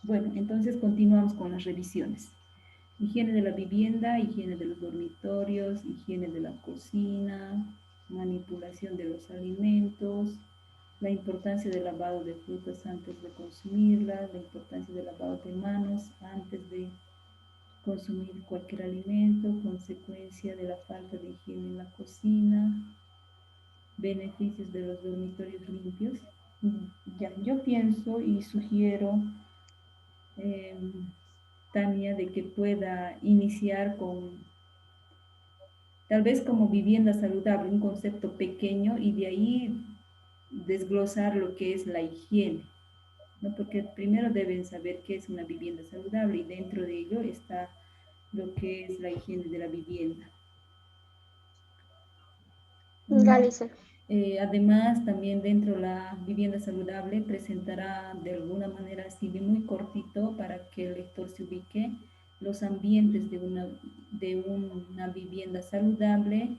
Bueno, entonces continuamos con las revisiones. Higiene de la vivienda, higiene de los dormitorios, higiene de la cocina, manipulación de los alimentos, la importancia del lavado de frutas antes de consumirlas, la importancia del lavado de manos antes de consumir cualquier alimento, consecuencia de la falta de higiene en la cocina, beneficios de los dormitorios limpios. Ya, yo pienso y sugiero, eh, Tania, de que pueda iniciar con, tal vez como vivienda saludable, un concepto pequeño y de ahí desglosar lo que es la higiene, ¿no? Porque primero deben saber qué es una vivienda saludable y dentro de ello está lo que es la higiene de la vivienda. Ya, ¿No? Lice. Además, también dentro de la vivienda saludable presentará de alguna manera así muy cortito para que el lector se ubique los ambientes de una vivienda saludable.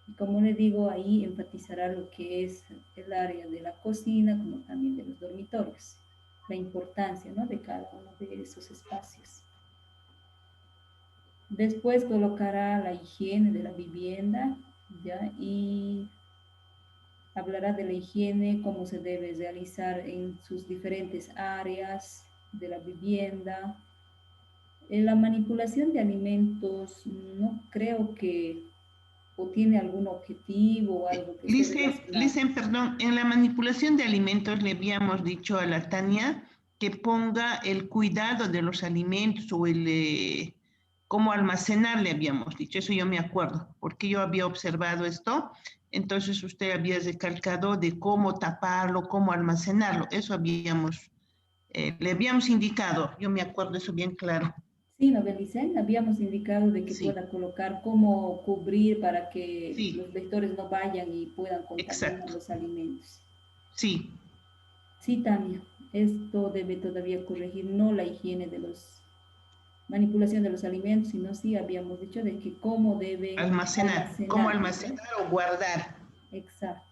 Y como le digo, ahí enfatizará lo que es el área de la cocina, como también de los dormitorios, la importancia, ¿no?, de cada uno de esos espacios. Después colocará la higiene de la vivienda, ¿ya? Y hablará de la higiene, cómo se debe realizar en sus diferentes áreas de la vivienda. En la manipulación de alimentos, no creo que o tiene algún objetivo o algo que esté relacionado. Licen, perdón, en la manipulación de alimentos le habíamos dicho a la Tania que ponga el cuidado de los alimentos o cómo almacenar, le habíamos dicho, eso yo me acuerdo, porque yo había observado esto, entonces usted había recalcado de cómo taparlo, cómo almacenarlo, eso le habíamos indicado, yo me acuerdo eso bien claro. Sí, ¿no, Belicen? Habíamos indicado de que Sí, pueda colocar cómo cubrir para que sí, los lectores no vayan y puedan contaminar exacto, los alimentos. sí. Sí, Tania, esto debe todavía corregir, no la higiene de los manipulación de los alimentos, sino sí habíamos dicho de que cómo deben Almacenar, cómo almacenar, ¿no ve? almacenar o guardar. Exacto.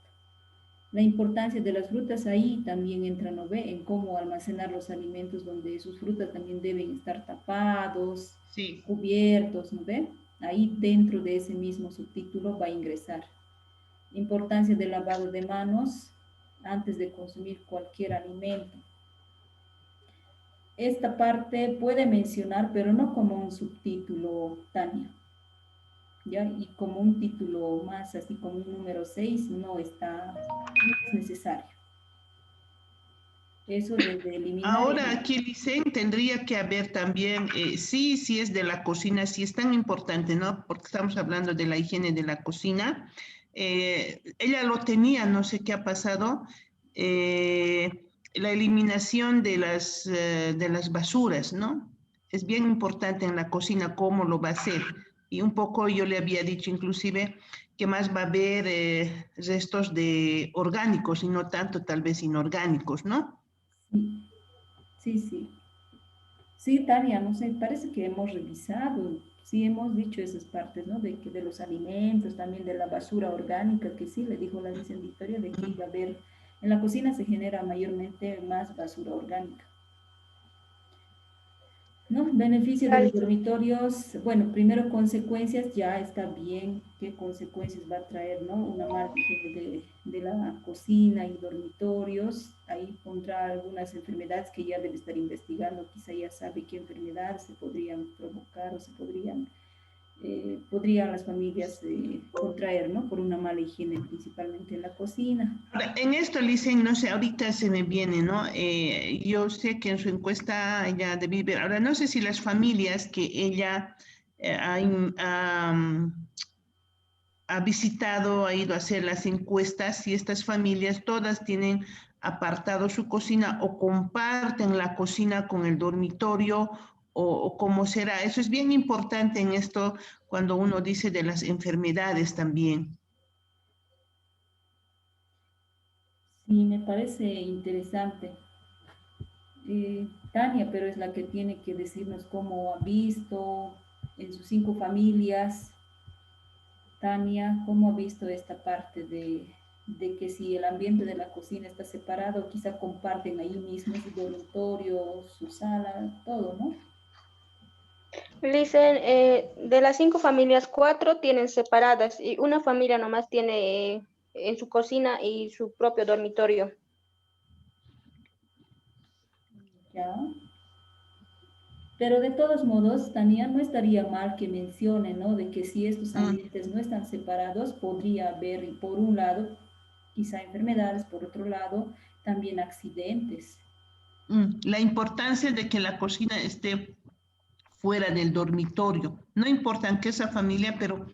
La importancia de las frutas ahí también entra, ¿no ve? En cómo almacenar los alimentos donde sus frutas también deben estar tapados, Sí, cubiertos, ¿no ve? Ahí dentro de ese mismo subtítulo va a ingresar. Importancia del lavado de manos antes de consumir cualquier alimento. Esta parte puede mencionar, pero no como un subtítulo, Tania, ¿ya? Y como un título más, así como un número 6 no está, no es necesario. Eso de eliminar ahora y aquí, Licen, tendría que haber también, sí, sí es de la cocina, sí es tan importante, ¿no? Porque estamos hablando de la higiene de la cocina. Ella lo tenía, no sé qué ha pasado, eh, la eliminación de las basuras, ¿no? Es bien importante en la cocina cómo lo va a hacer. Y un poco yo le había dicho inclusive que más va a haber restos de orgánicos y no tanto tal vez inorgánicos, ¿no? sí, sí, sí. Sí, Tania, no sé, parece que hemos revisado, sí hemos dicho esas partes, ¿no? De que de los alimentos, también de la basura orgánica, que sí, le dijo la vicevictoria de que iba a haber, en la cocina se genera mayormente más basura orgánica. ¿No? Beneficio de Ya, los Lice. dormitorios, bueno, primero consecuencias, ya está bien qué consecuencias va a traer, ¿no? Una mala higiene de la cocina y dormitorios, ahí pondrá algunas enfermedades que ya debe estar investigando, quizá ya sabe qué enfermedades se podrían provocar o podrían las familias contraer, ¿no? Por una mala higiene, principalmente en la cocina. Ahora, en esto, Licen, no sé, ahorita se me viene, ¿no? Yo sé que en su encuesta ella debí ver, ahora no sé si las familias que ella ha visitado, ha ido a hacer las encuestas, si estas familias todas tienen apartado su cocina o comparten la cocina con el dormitorio o cómo será. Eso es bien importante en esto cuando uno dice de las enfermedades también. Sí, me parece interesante. Tania, pero es la que tiene que decirnos cómo ha visto en sus 5 familias. Tania, ¿cómo ha visto esta parte de que si el ambiente de la cocina está separado, quizá comparten ahí mismo su dormitorio, su sala? todo, ¿no? Dicen, de las 5 familias, 4 tienen separadas y una familia nomás tiene en su cocina y su propio dormitorio. Ya. Pero de todos modos, Tania, no estaría mal que mencione, ¿no? De que si estos ambientes no están separados, podría haber, por un lado, quizá enfermedades, por otro lado, también accidentes. La importancia de que la cocina esté fuera del dormitorio. No importa en qué esa familia, pero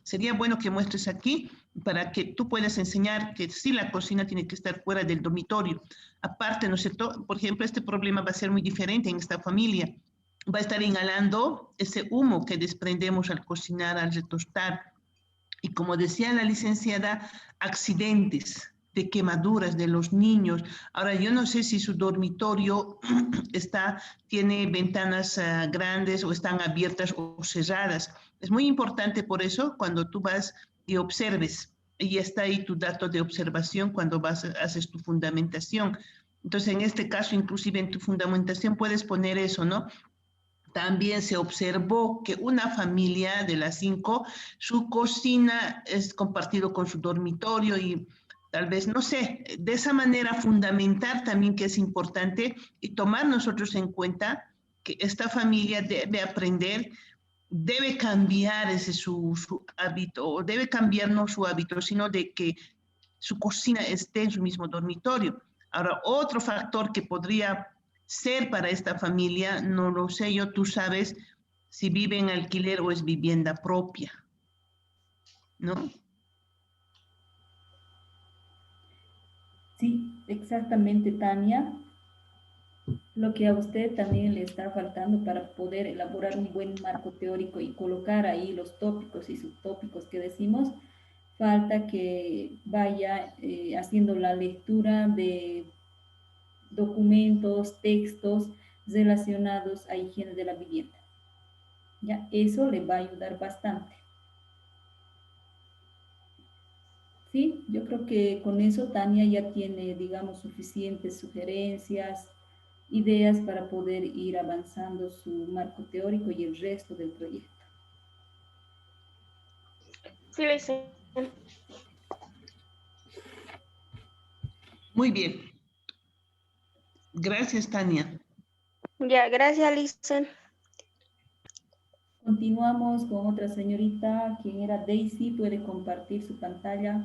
sería bueno que muestres aquí para que tú puedas enseñar que sí la cocina tiene que estar fuera del dormitorio. Aparte, ¿no es cierto? Por ejemplo, este problema va a ser muy diferente en esta familia. Va a estar inhalando ese humo que desprendemos al cocinar, al retostar. Y como decía la licenciada, accidentes de quemaduras de los niños. Ahora, yo no sé si su dormitorio tiene ventanas grandes o están abiertas o cerradas. Es muy importante por eso cuando tú vas y observes, y está ahí tu dato de observación cuando haces tu fundamentación. Entonces, en este caso, inclusive en tu fundamentación puedes poner eso, ¿no? También se observó que una familia de las 5, su cocina es compartido con su dormitorio y tal vez, no sé, de esa manera fundamentar también que es importante y tomar nosotros en cuenta que esta familia debe aprender, debe cambiar su hábito, o debe cambiar no su hábito, sino de que su cocina esté en su mismo dormitorio. Ahora, otro factor que podría ser para esta familia, no lo sé yo, tú sabes si vive en alquiler o es vivienda propia, ¿no? Sí, exactamente, Tania. Lo que a usted también le está faltando para poder elaborar un buen marco teórico y colocar ahí los tópicos y subtópicos que decimos, falta que vaya haciendo la lectura de documentos, textos relacionados a higiene de la vivienda. Ya, eso le va a ayudar bastante. Sí, yo creo que con eso Tania ya tiene, digamos, suficientes sugerencias, ideas para poder ir avanzando su marco teórico y el resto del proyecto. Sí, dicen. Muy bien. Gracias, Tania. Ya, gracias, Listen. Continuamos con otra señorita, quien era Daisy, puede compartir su pantalla.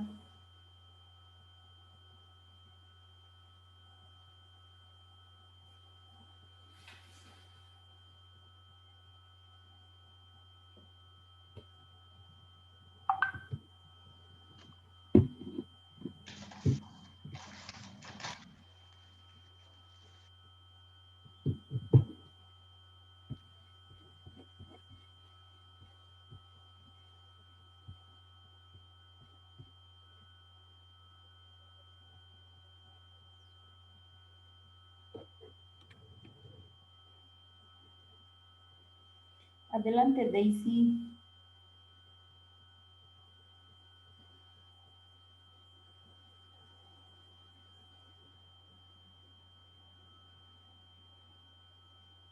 Adelante, Daisy.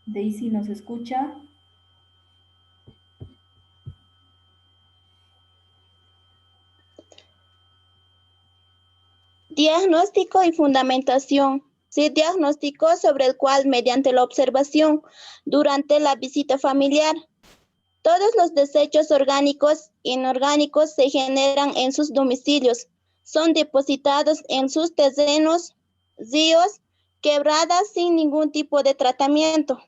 Daisy, ¿nos escucha? Diagnóstico y fundamentación. Se diagnosticó sobre el cual, mediante la observación durante la visita familiar, todos los desechos orgánicos e inorgánicos se generan en sus domicilios, son depositados en sus terrenos, ríos, quebradas sin ningún tipo de tratamiento.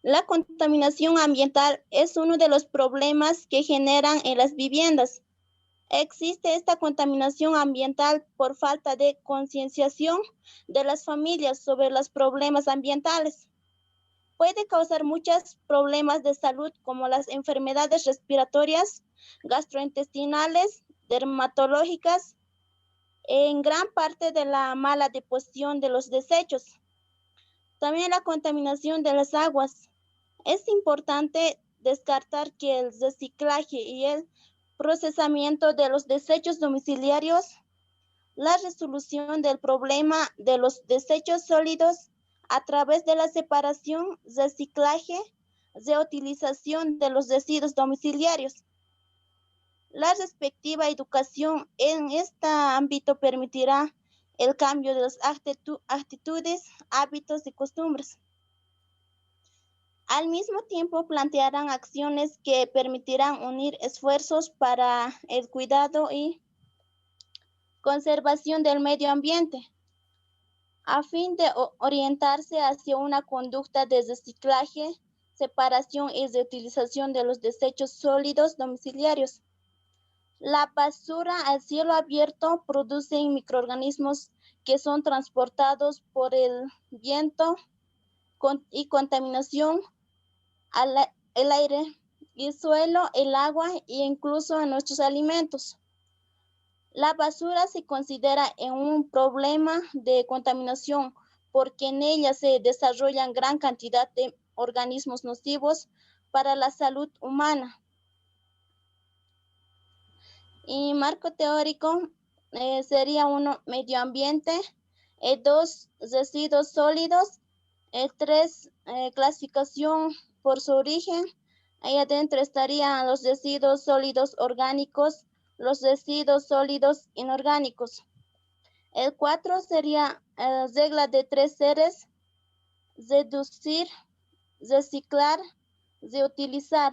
La contaminación ambiental es uno de los problemas que generan en las viviendas. Existe esta contaminación ambiental por falta de concienciación de las familias sobre los problemas ambientales. Puede causar muchos problemas de salud como las enfermedades respiratorias, gastrointestinales, dermatológicas, en gran parte de la mala deposición de los desechos. También la contaminación de las aguas. Es importante descartar que el reciclaje y el procesamiento de los desechos domiciliarios la resolución del problema de los desechos sólidos a través de la separación, reciclaje, reutilización de los residuos domiciliarios. La respectiva educación en este ámbito permitirá el cambio de las actitudes, hábitos y costumbres. Al mismo tiempo, plantearán acciones que permitirán unir esfuerzos para el cuidado y conservación del medio ambiente, a fin de orientarse hacia una conducta de reciclaje, separación y reutilización de los desechos sólidos domiciliarios. La basura al cielo abierto produce microorganismos que son transportados por el viento y contaminación el aire, el suelo, el agua e incluso a nuestros alimentos. La basura se considera un problema de contaminación porque en ella se desarrollan gran cantidad de organismos nocivos para la salud humana. Y marco teórico sería 1, medio ambiente, 2, residuos sólidos, 3, clasificación por su origen. Ahí adentro estarían los residuos sólidos orgánicos, los residuos sólidos inorgánicos. El 4 sería regla de 3 seres: reducir, reciclar, reutilizar.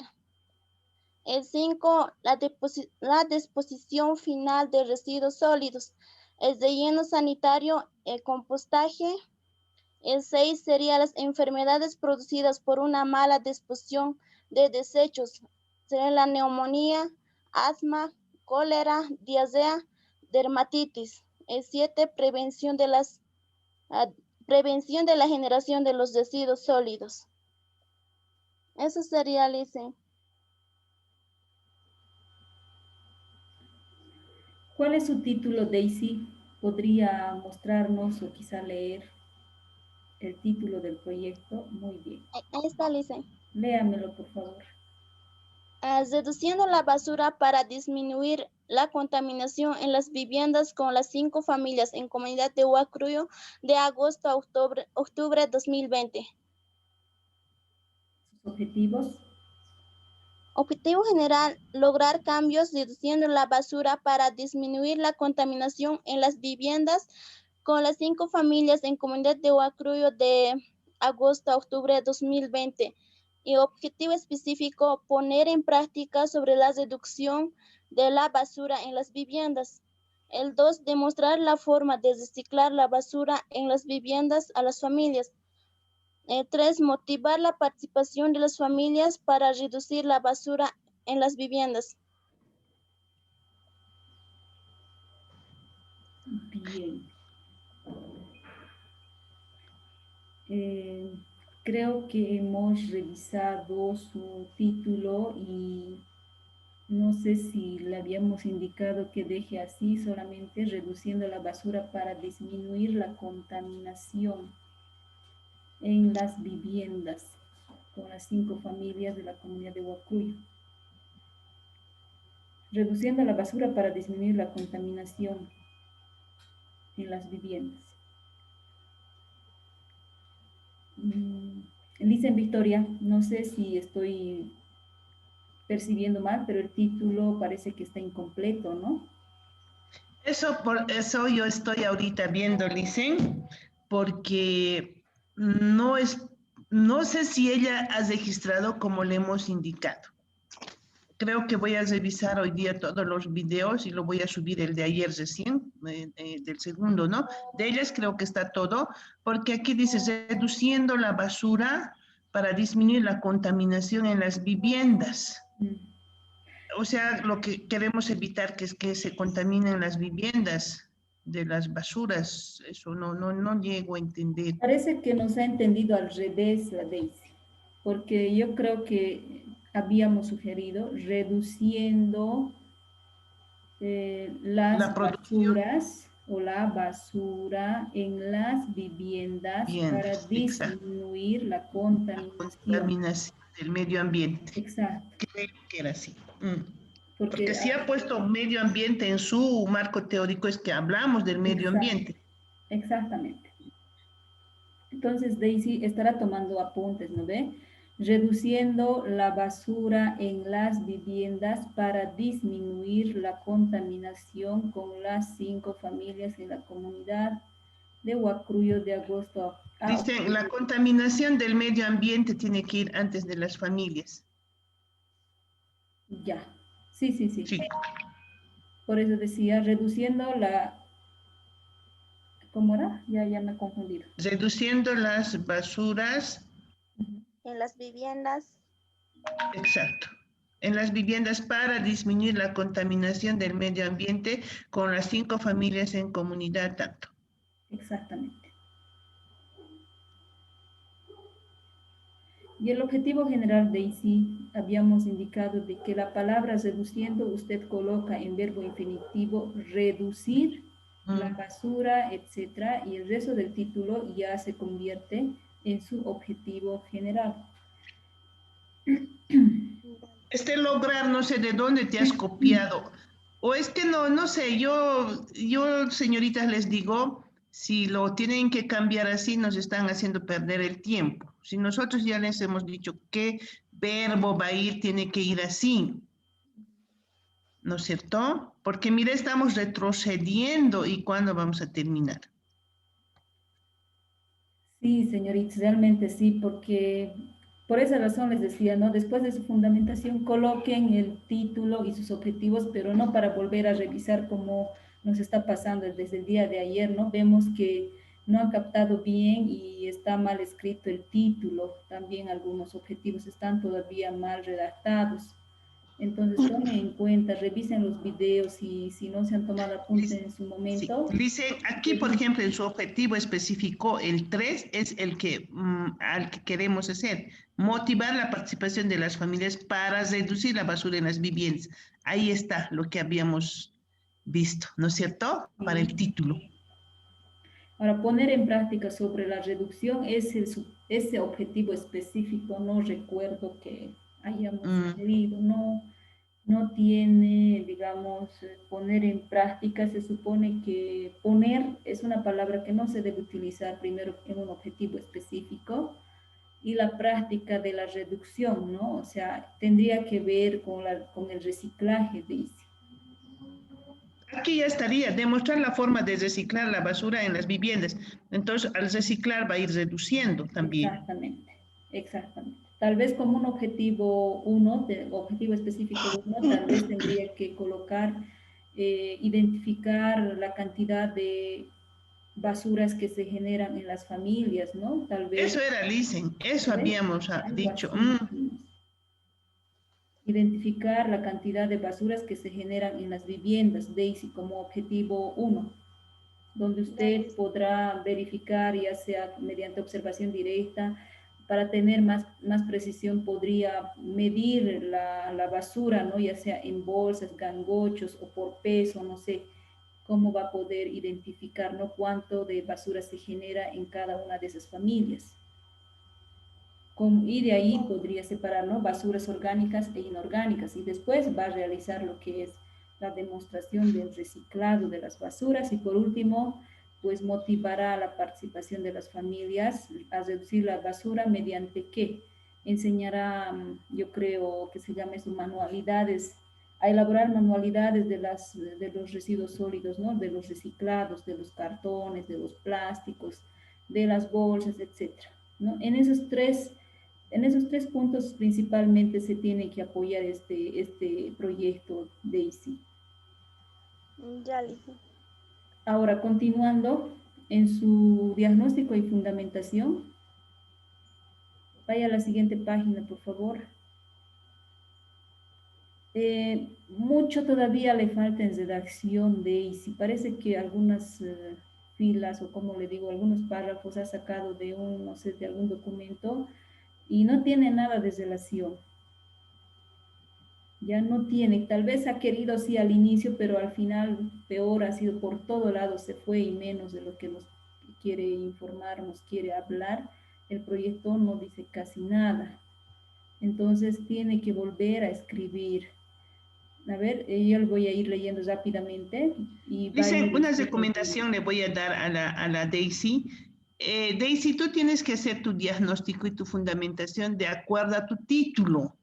El 5, la disposición final de residuos sólidos, el relleno sanitario, el compostaje. El 6 sería las enfermedades producidas por una mala disposición de desechos, sería la neumonía, asma, cólera, diarrea, dermatitis. El 7, prevención de la generación de los residuos sólidos. Eso sería, Lice. ¿Cuál es su título, Daisy? ¿Podría mostrarnos o quizá leer el título del proyecto? Muy bien. Ahí está, Lice. Léamelo, por favor. Reduciendo la basura para disminuir la contaminación en las viviendas con las 5 familias en comunidad de Huacruyo de agosto a octubre 2020. ¿Sus objetivos? Objetivo general: lograr cambios reduciendo la basura para disminuir la contaminación en las viviendas con las 5 familias en comunidad de Huacruyo de agosto a octubre 2020. Y objetivo específico: poner en práctica sobre la reducción de la basura en las viviendas. El 2, demostrar la forma de reciclar la basura en las viviendas a las familias. 3, motivar la participación de las familias para reducir la basura en las viviendas. Bien. Creo que hemos revisado su título y no sé si le habíamos indicado que deje así, solamente reduciendo la basura para disminuir la contaminación en las viviendas con las 5 familias de la comunidad de Huacruyo. Reduciendo la basura para disminuir la contaminación en las viviendas. Dicen Victoria, no sé si estoy percibiendo mal, pero el título parece que está incompleto, ¿no? Por eso yo estoy ahorita viendo, Licen, porque no sé si ella ha registrado como le hemos indicado. Creo que voy a revisar hoy día todos los videos y lo voy a subir el de ayer recién, del segundo, ¿no? De ellas creo que está todo, porque aquí dice reduciendo la basura para disminuir la contaminación en las viviendas. O sea, lo que queremos evitar que es que se contaminen las viviendas de las basuras. Eso no llego a entender. Parece que nos ha entendido al revés la Daisy, porque yo creo que habíamos sugerido reduciendo las basuras o la basura en las viviendas para disminuir la contaminación. La contaminación del medio ambiente. Exacto. Creo que era así. Porque si ha puesto medio ambiente en su marco teórico, es que hablamos del medio ambiente. Exactamente. Entonces Daisy estará tomando apuntes, ¿no ve? Reduciendo la basura en las viviendas para disminuir la contaminación con las 5 familias en la comunidad de Huacruyo de agosto a Dicen, octubre. la contaminación del medio ambiente tiene que ir antes de las familias. Ya, sí. Sí. Por eso decía, reduciendo la... ¿Cómo era? Ya me he confundido. Reduciendo las basuras. En las viviendas. Exacto. En las viviendas para disminuir la contaminación del medio ambiente con las 5 familias en comunidad tanto. Exactamente. Y el objetivo general, Daisy, habíamos indicado de que la palabra reduciendo usted coloca en verbo infinitivo reducir la basura, etcétera, y el resto del título ya se convierte en su objetivo general. Lograr, no sé de dónde te has copiado. O es que no sé, yo, señoritas, les digo, si lo tienen que cambiar así, nos están haciendo perder el tiempo. Si nosotros ya les hemos dicho qué verbo va a ir, tiene que ir así. ¿No es cierto? Porque mira, estamos retrocediendo y ¿cuándo vamos a terminar? Sí, señoritas, realmente sí, porque por esa razón les decía, ¿no? Después de su fundamentación, coloquen el título y sus objetivos, pero no para volver a revisar cómo nos está pasando desde el día de ayer, ¿no? Vemos que no han captado bien y está mal escrito el título, también algunos objetivos están todavía mal redactados. Entonces, tomen en cuenta, revisen los videos y si no se han tomado apuntes en su momento. Sí. Dice, aquí, por ejemplo, en su objetivo especificó el 3, es el que, al que queremos hacer, motivar la participación de las familias para reducir la basura en las viviendas. Ahí está lo que habíamos visto, ¿no es cierto? Para el título. Ahora, poner en práctica sobre la reducción es ese objetivo específico, no recuerdo que hayamos leído, no tiene, digamos, poner en práctica, se supone que poner es una palabra que no se debe utilizar primero en un objetivo específico y la práctica de la reducción, ¿no? O sea, tendría que ver con el reciclaje, dice. Aquí ya estaría, demostrar la forma de reciclar la basura en las viviendas. Entonces, al reciclar va a ir reduciendo también. Exactamente. Tal vez como un objetivo objetivo específico 1, tal vez tendría que colocar, identificar la cantidad de basuras que se generan en las familias, ¿no? Tal vez. Eso era, Lisen, eso habíamos dicho. Identificar la cantidad de basuras que se generan en las viviendas, Daisy, como objetivo 1, donde usted podrá verificar, ya sea mediante observación directa, para tener más precisión, podría medir la basura, ¿no? Ya sea en bolsas, gangochos o por peso, no sé cómo va a poder identificar, ¿no? Cuánto de basura se genera en cada una de esas familias. Y de ahí podría separar, ¿no? Basuras orgánicas e inorgánicas, y después va a realizar lo que es la demostración del reciclado de las basuras, y por último, pues motivará la participación de las familias a reducir la basura mediante ¿qué? Enseñará, yo creo que se llama eso, manualidades, a elaborar manualidades de los residuos sólidos, ¿no? De los reciclados, de los cartones, de los plásticos, de las bolsas, etcétera, ¿no? En esos tres puntos principalmente se tiene que apoyar este proyecto, Daisy. Ya, Lisa. Ahora, continuando en su diagnóstico y fundamentación, vaya a la siguiente página, por favor. Mucho todavía le falta en redacción, Daisy. Parece que algunas filas, o como le digo, algunos párrafos ha sacado de no sé, de algún documento, y no tiene nada de relación. Ya no tiene, tal vez ha querido sí al inicio, pero al final peor, ha sido por todo lado, se fue y menos de lo que nos quiere informar, nos quiere hablar. El proyecto no dice casi nada. Entonces tiene que volver a escribir. A ver, yo lo voy a ir leyendo rápidamente. Y va a Dicen, ir una escrito. recomendación le voy a dar a la Daisy. Daisy, tú tienes que hacer tu diagnóstico y tu fundamentación de acuerdo a tu título.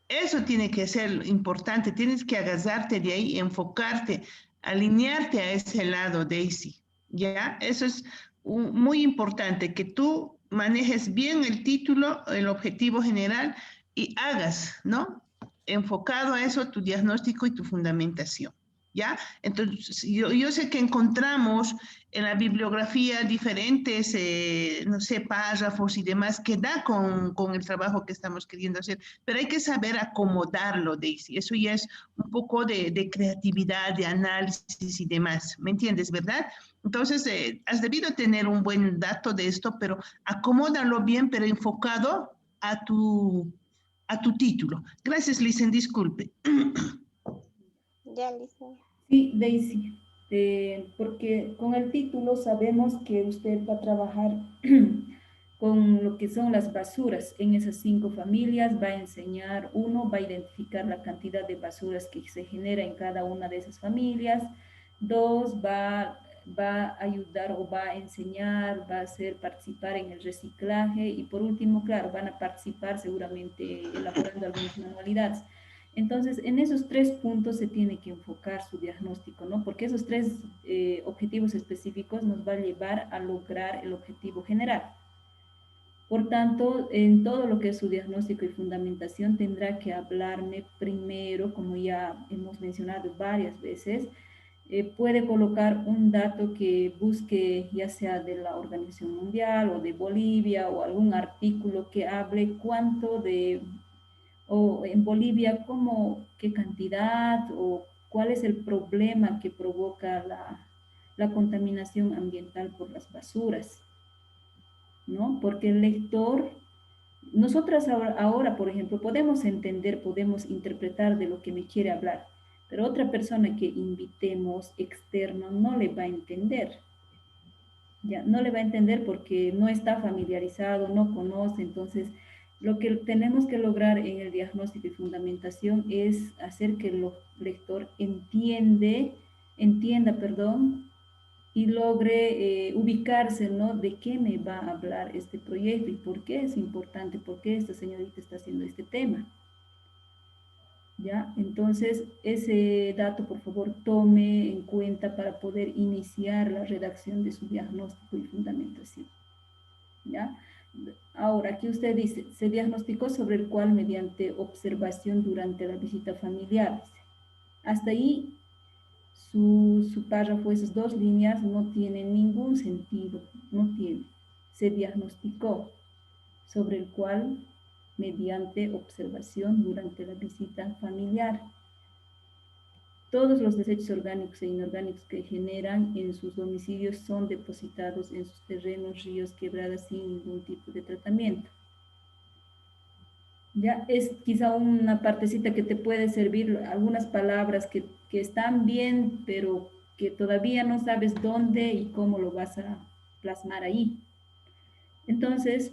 Eso tiene que ser importante, tienes que agarrarte de ahí, enfocarte, alinearte a ese lado, Daisy, ¿ya? Eso es muy importante, que tú manejes bien el título, el objetivo general y hagas, ¿no? Enfocado a eso, tu diagnóstico y tu fundamentación, ¿ya? Entonces, yo sé que encontramos en la bibliografía diferentes, no sé, párrafos y demás que da con el trabajo que estamos queriendo hacer, pero hay que saber acomodarlo, Daisy. Eso ya es un poco de creatividad, de análisis y demás. ¿Me entiendes, verdad? Entonces, has debido tener un buen dato de esto, pero acomódalo bien, pero enfocado a tu título. Gracias, Lisen, disculpe. Ya, listo. Sí, Daisy, porque con el título sabemos que usted va a trabajar con lo que son las basuras en esas 5 familias, va a enseñar, va a identificar la cantidad de basuras que se genera en cada una de esas familias, 2, va a ayudar o va a enseñar, va a hacer participar en el reciclaje y por último, claro, van a participar seguramente elaborando algunas manualidades. Entonces, en esos 3 puntos se tiene que enfocar su diagnóstico, ¿no? Porque esos 3 objetivos específicos nos va a llevar a lograr el objetivo general. Por tanto, en todo lo que es su diagnóstico y fundamentación tendrá que hablarme primero, como ya hemos mencionado varias veces, puede colocar un dato que busque ya sea de la Organización Mundial o de Bolivia o algún artículo que hable cuánto de, o en Bolivia, qué cantidad o cuál es el problema que provoca la contaminación ambiental por las basuras, ¿no? Porque el lector, nosotras ahora, por ejemplo, podemos entender, podemos interpretar de lo que me quiere hablar, pero otra persona que invitemos externo no le va a entender. Ya, no le va a entender porque no está familiarizado, no conoce. Entonces, lo que tenemos que lograr en el diagnóstico y fundamentación es hacer que el lector entienda, y logre ubicarse, ¿no? De qué me va a hablar este proyecto y por qué es importante, por qué esta señorita está haciendo este tema. ¿Ya? Entonces, ese dato, por favor, tome en cuenta para poder iniciar la redacción de su diagnóstico y fundamentación. ¿Ya? Ahora, aquí usted dice, se diagnosticó sobre el cual mediante observación durante la visita familiar. Hasta ahí, su párrafo, esas 2 líneas, no tienen ningún sentido, no tiene. Se diagnosticó sobre el cual mediante observación durante la visita familiar. Todos los desechos orgánicos e inorgánicos que generan en sus domicilios son depositados en sus terrenos, ríos, quebradas sin ningún tipo de tratamiento. Ya es quizá una partecita que te puede servir, algunas palabras que están bien, pero que todavía no sabes dónde y cómo lo vas a plasmar ahí. Entonces,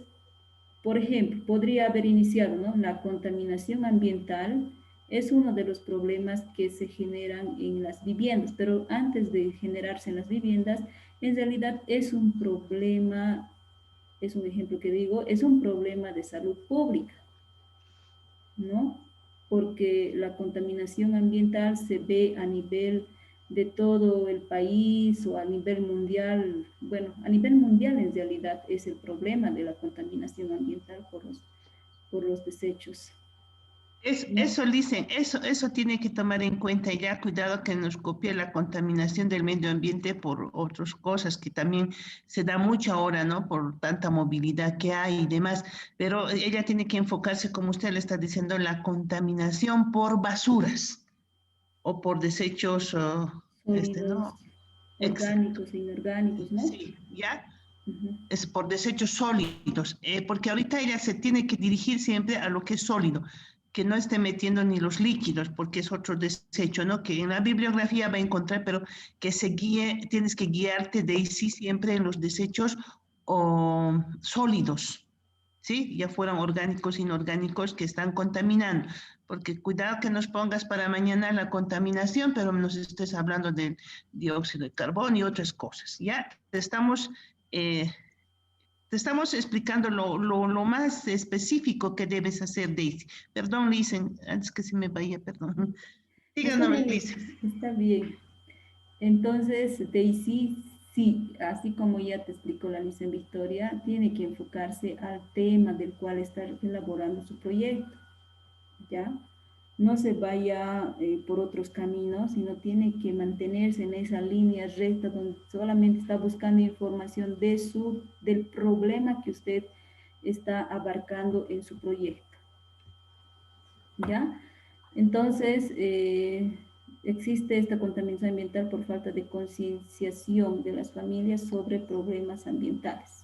por ejemplo, podría haber iniciado, ¿no? La contaminación ambiental es uno de los problemas que se generan en las viviendas, pero antes de generarse en las viviendas, en realidad es un problema, es un ejemplo que digo, es un problema de salud pública, ¿no? Porque la contaminación ambiental se ve a nivel de todo el país o a nivel mundial. Bueno, a nivel mundial en realidad es el problema de la contaminación ambiental por los desechos. Eso dicen, eso tiene que tomar en cuenta ya, cuidado que nos copie la contaminación del medio ambiente por otras cosas que también se da mucho ahora, ¿no? Por tanta movilidad que hay y demás, pero ella tiene que enfocarse, como usted le está diciendo, en la contaminación por basuras o por desechos, Sólidos, ¿no? orgánicos e inorgánicos, ¿no? Sí, ¿ya? Es por desechos sólidos, porque ahorita ella se tiene que dirigir siempre a lo que es sólido, que no esté metiendo ni los líquidos, porque es otro desecho, ¿no? Que en la bibliografía va a encontrar, pero que se guíe, tienes que guiarte, Daisy, siempre en los desechos sólidos, ¿sí? Ya fueran orgánicos, inorgánicos que están contaminando. Porque cuidado que nos pongas para mañana la contaminación, pero nos estés hablando del dióxido de carbono y otras cosas. Ya eh, te estamos explicando lo más específico que debes hacer, Daisy. Perdón, Lisen, antes que se me vaya, perdón. Está Díganos, bien, Lisen. está bien. Entonces, Daisy, sí, así como ya te explicó la Licenciada Victoria, tiene que enfocarse al tema del cual está elaborando su proyecto, ¿ya? No se vaya por otros caminos, sino tiene que mantenerse en esa línea recta donde solamente está buscando información del problema que usted está abarcando en su proyecto, ¿ya? Entonces, existe esta contaminación ambiental por falta de concienciación de las familias sobre problemas ambientales.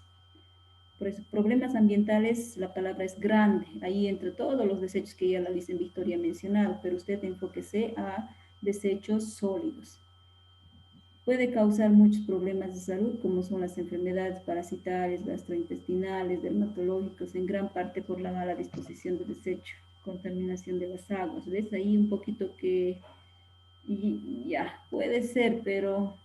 Por eso, problemas ambientales, la palabra es grande, ahí entre todos los desechos que ya la licenciada Victoria ha mencionado, pero usted enfóquese a desechos sólidos. Puede causar muchos problemas de salud, como son las enfermedades parasitarias, gastrointestinales, dermatológicos, en gran parte por la mala disposición de desecho, contaminación de las aguas. ¿Ves? Ahí un poquito que ya, puede ser, pero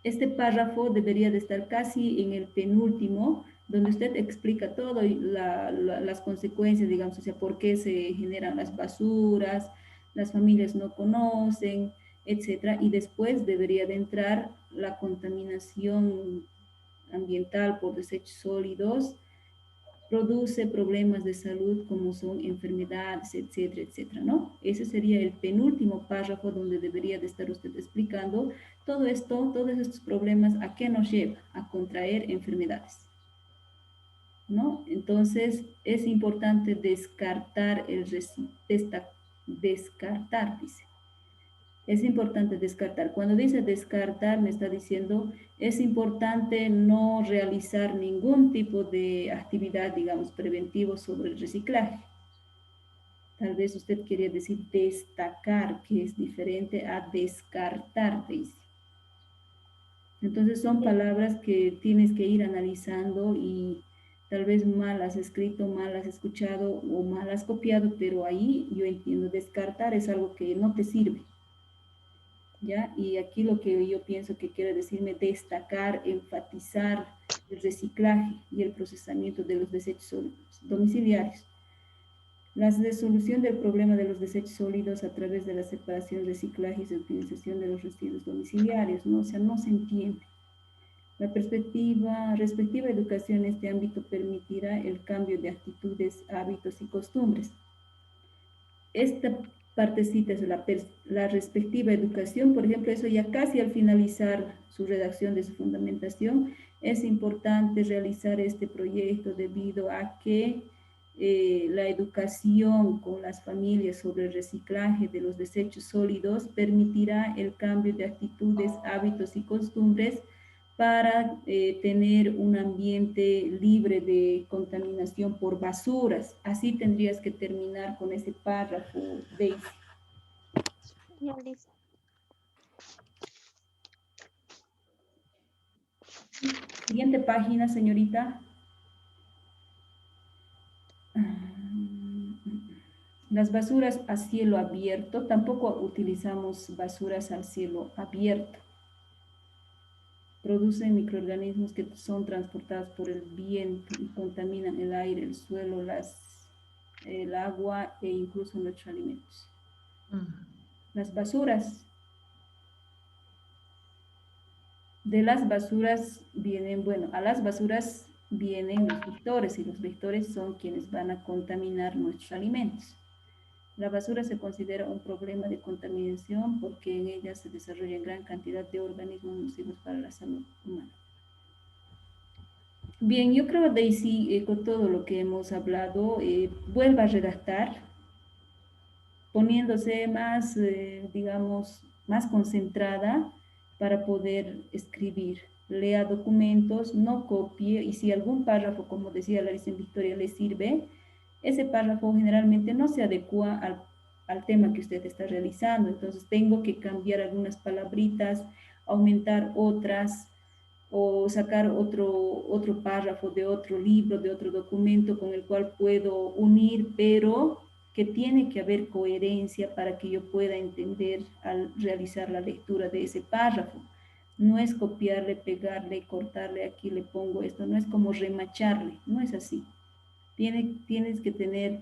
este párrafo debería de estar casi en el penúltimo, donde usted explica todo y las consecuencias, digamos, o sea, por qué se generan las basuras, las familias no conocen, etcétera, y después debería de entrar la contaminación ambiental por desechos sólidos, produce problemas de salud como son enfermedades, etcétera, etcétera, ¿no? Ese sería el penúltimo párrafo donde debería de estar usted explicando todo esto, todos estos problemas, ¿a qué nos lleva? A contraer enfermedades, ¿no? Entonces, es importante descartar descartar, dice. Es importante descartar. Cuando dice descartar, me está diciendo, es importante no realizar ningún tipo de actividad, digamos, preventivo sobre el reciclaje. Tal vez usted quería decir destacar, que es diferente a descartar, dice. Entonces son palabras que tienes que ir analizando y tal vez mal has escrito, mal has escuchado o mal has copiado, pero ahí yo entiendo, descartar es algo que no te sirve. ¿Ya? Y aquí lo que yo pienso que quiere decirme destacar, enfatizar el reciclaje y el procesamiento de los desechos sólidos domiciliarios. La resolución del problema de los desechos sólidos a través de la separación, reciclaje y reutilización de los residuos domiciliarios, ¿no? O sea, no se entiende. La respectiva educación en este ámbito permitirá el cambio de actitudes, hábitos y costumbres. Esta partecita es la respectiva educación, por ejemplo, eso ya casi al finalizar su redacción de su fundamentación, es importante realizar este proyecto debido a que la educación con las familias sobre el reciclaje de los desechos sólidos permitirá el cambio de actitudes, hábitos y costumbres para tener un ambiente libre de contaminación por basuras. Así tendrías que terminar con ese párrafo, Daisy. Ya, listo. Siguiente página, señorita. Las basuras a cielo abierto, tampoco utilizamos basuras al cielo abierto. Producen microorganismos que son transportados por el viento y contaminan el aire, el suelo, el agua e incluso nuestros alimentos. Las basuras. De las basuras vienen, bueno, a las basuras vienen los vectores y los vectores son quienes van a contaminar nuestros alimentos. La basura se considera un problema de contaminación porque en ella se desarrolla gran cantidad de organismos nocivos para la salud humana. Bien, yo creo, Daisy, con todo lo que hemos hablado, vuelva a redactar, poniéndose más, digamos, más concentrada para poder escribir. Lea documentos, no copie, y si algún párrafo, como decía la licenciada Victoria, le sirve, ese párrafo generalmente no se adecua al tema que usted está realizando, entonces tengo que cambiar algunas palabritas, aumentar otras, o sacar otro párrafo de otro libro, de otro documento con el cual puedo unir, pero que tiene que haber coherencia para que yo pueda entender al realizar la lectura de ese párrafo. No es copiarle, pegarle, cortarle, aquí le pongo esto, no es como remacharle, no es así. Tienes que tener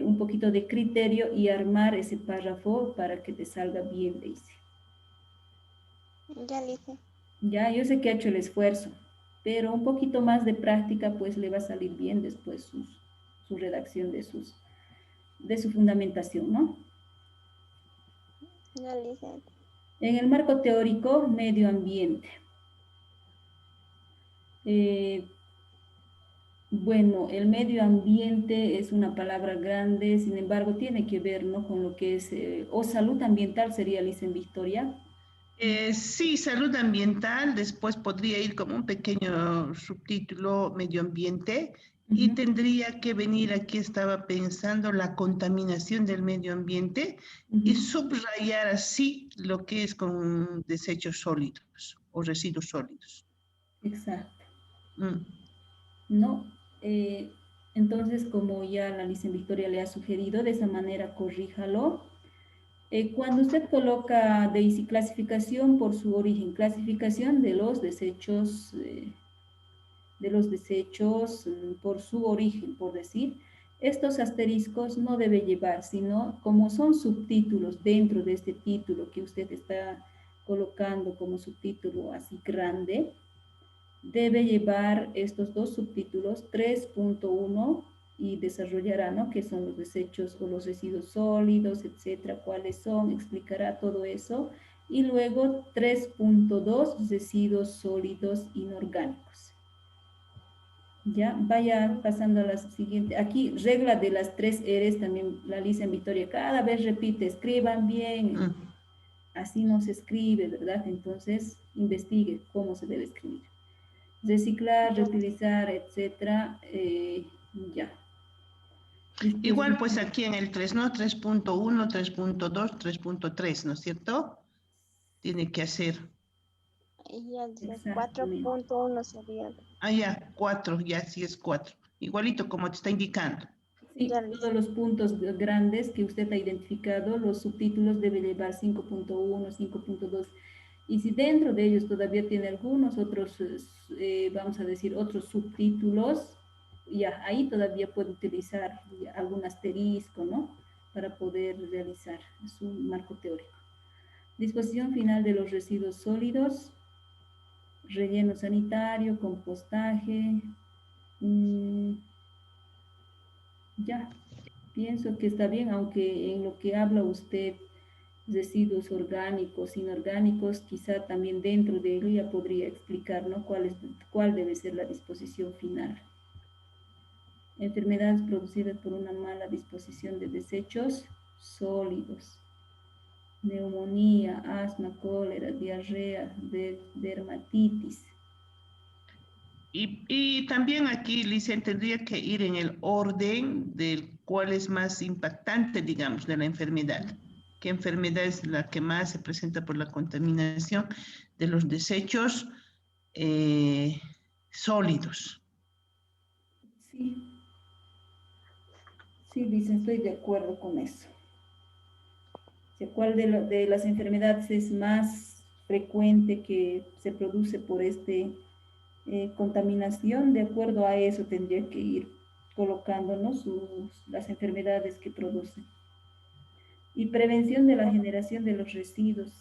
un poquito de criterio y armar ese párrafo para que te salga bien, Daisy. Ya, Lice. Ya, yo sé que ha hecho el esfuerzo, pero un poquito más de práctica, pues le va a salir bien después su redacción de su fundamentación, ¿no? Ya, Lice. En el marco teórico, medio ambiente. Bueno, el medio ambiente es una palabra grande, sin embargo, tiene que ver, ¿no?, con lo que es, o salud ambiental sería, Licen Victoria. Sí, salud ambiental, después podría ir como un pequeño subtítulo medio ambiente y tendría que venir, aquí estaba pensando, la contaminación del medio ambiente y subrayar así lo que es con desechos sólidos o residuos sólidos. Exacto. Mm. ¿No? Entonces, como ya la Licen Victoria le ha sugerido, de esa manera corríjalo. Cuando usted coloca Daisy clasificación por su origen, clasificación de los desechos por su origen, por decir, estos asteriscos no debe llevar, sino como son subtítulos dentro de este título que usted está colocando como subtítulo así grande, debe llevar estos dos subtítulos 3.1 y desarrollará, ¿no?, qué son los desechos o los residuos sólidos, etcétera, cuáles son, explicará todo eso. Y luego 3.2, residuos sólidos inorgánicos. Ya, vaya pasando a la siguiente. Aquí, regla de las 3 R's, también la Licen Victoria cada vez repite, escriban bien. Así no se escribe, ¿verdad? Entonces, investigue cómo se debe escribir. Reciclar, reutilizar, etcétera, ya. Igual pues aquí en el 3, ¿no? 3.1, 3.2, 3.3, ¿no es cierto? Tiene que hacer. Ya, 4.1 sería. Ah, ya, 4, ya sí es 4. Igualito como te está indicando. Sí, Ya, todos los puntos grandes que usted ha identificado, los subtítulos deben llevar 5.1, 5.2. Y si dentro de ellos todavía tiene algunos otros, vamos a decir, otros subtítulos, ya ahí todavía puede utilizar algún asterisco, ¿no?, para poder realizar su marco teórico. Disposición final de los residuos sólidos, relleno sanitario, compostaje. Ya, pienso que está bien, aunque en lo que habla usted, residuos orgánicos, inorgánicos, quizá también dentro de ello ya podría explicar, ¿no?, cuál debe ser la disposición final. Enfermedades producidas por una mala disposición de desechos sólidos. Neumonía, asma, cólera, diarrea, dermatitis. Y también aquí, Licen, tendría que ir en el orden del cuál es más impactante, digamos, de la enfermedad. ¿Qué enfermedad es la que más se presenta por la contaminación de los desechos sólidos? Sí, sí, dicen, estoy de acuerdo con eso. ¿Cuál de las enfermedades es más frecuente que se produce por contaminación? De acuerdo a eso tendría que ir colocándonos las enfermedades que producen. Y prevención de la generación de los residuos.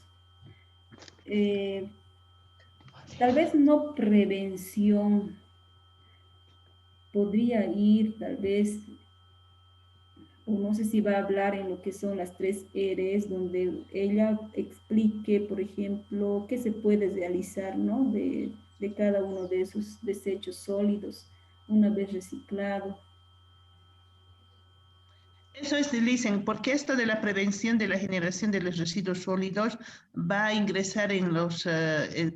Tal vez no prevención, podría ir tal vez, o no sé si va a hablar en lo que son las 3 R's, donde ella explique, por ejemplo, qué se puede realizar, ¿no?, de cada uno de esos desechos sólidos una vez reciclado. Eso es, Licen, porque esto de la prevención de la generación de los residuos sólidos va a ingresar en los,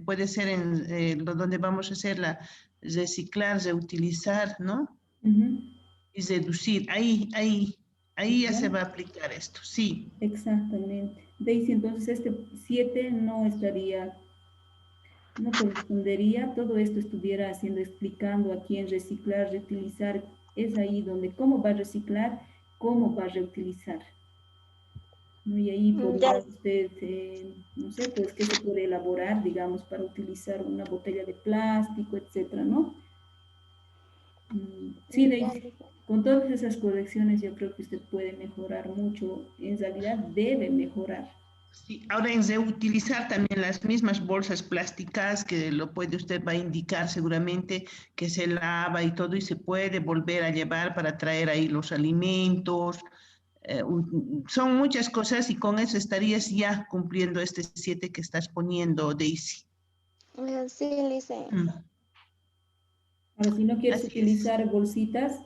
puede ser en donde vamos a hacer la reciclar, reutilizar, ¿no? Y reducir, ahí ya se va a aplicar esto, sí. Exactamente. Daisy, entonces este 7 no estaría no correspondería, todo esto estuviera haciendo, explicando a quién reciclar, reutilizar, es ahí donde cómo va a reciclar, cómo va a reutilizar. ¿No? Y ahí podría usted, no sé, pues qué se puede elaborar, digamos, para utilizar una botella de plástico, etcétera, ¿no? Sí, Daisy, con todas esas correcciones yo creo que usted puede mejorar mucho, en realidad debe mejorar. Sí, ahora en reutilizar también las mismas bolsas plásticas que lo puede usted va a indicar seguramente que se lava y todo y se puede volver a llevar para traer ahí los alimentos. Son muchas cosas y con eso estarías ya cumpliendo este 7 que estás poniendo, Daisy. Sí, Lice. Ahora, si no quieres Así es. utilizar bolsitas,